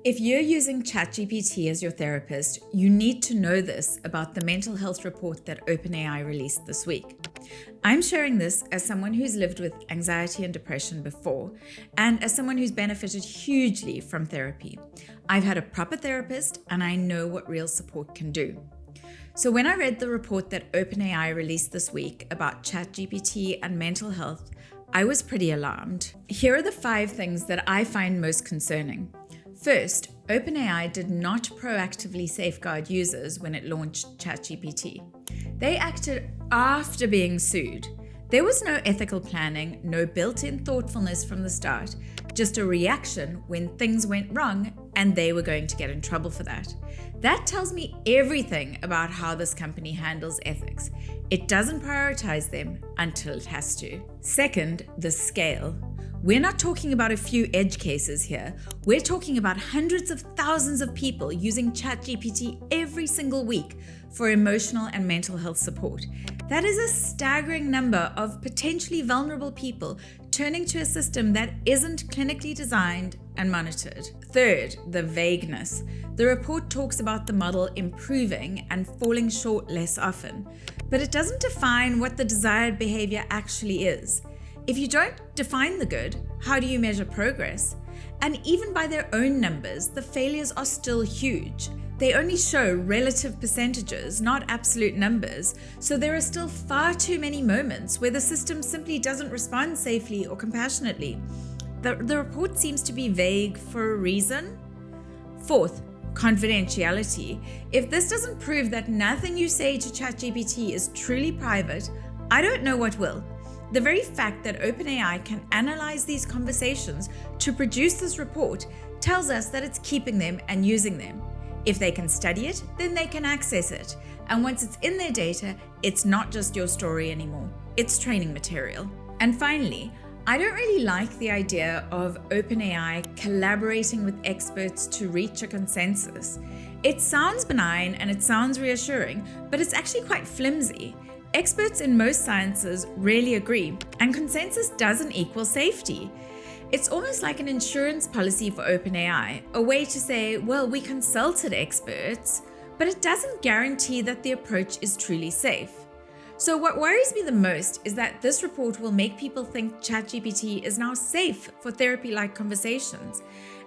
If you're using ChatGPT as your therapist, you need to know this about the mental health report that OpenAI released this week. I'm sharing this as someone who's lived with anxiety and depression before, and as someone who's benefited hugely from therapy. I've had a proper therapist, and I know what real support can do. So when I read the report that OpenAI released this week about ChatGPT and mental health, I was pretty alarmed. Here are the 5 things that I find most concerning. First, OpenAI did not proactively safeguard users when it launched ChatGPT. They acted after being sued. There was no ethical planning, no built-in thoughtfulness from the start, just a reaction when things went wrong and they were going to get in trouble for that. That tells me everything about how this company handles ethics. It doesn't prioritize them until it has to. Second, the scale. We're not talking about a few edge cases here. We're talking about hundreds of thousands of people using ChatGPT every single week for emotional and mental health support. That is a staggering number of potentially vulnerable people turning to a system that isn't clinically designed and monitored. Third, the vagueness. The report talks about the model improving and falling short less often, but it doesn't define what the desired behavior actually is. If you don't define the good, how do you measure progress? And even by their own numbers, the failures are still huge. They only show relative percentages, not absolute numbers, so there are still far too many moments where the system simply doesn't respond safely or compassionately. The report seems to be vague for a reason. Fourth, confidentiality. If this doesn't prove that nothing you say to ChatGPT is truly private, I don't know what will. The very fact that OpenAI can analyze these conversations to produce this report tells us that it's keeping them and using them. If they can study it, then they can access it. And once it's in their data, it's not just your story anymore. It's training material. And finally, I don't really like the idea of OpenAI collaborating with experts to reach a consensus. It sounds benign and it sounds reassuring, but it's actually quite flimsy. Experts in most sciences rarely agree, and consensus doesn't equal safety. It's almost like an insurance policy for OpenAI, a way to say, well, we consulted experts, but it doesn't guarantee that the approach is truly safe. So what worries me the most is that this report will make people think ChatGPT is now safe for therapy-like conversations.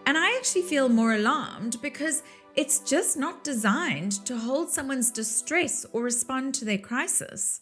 And I actually feel more alarmed because it's just not designed to hold someone's distress or respond to their crisis.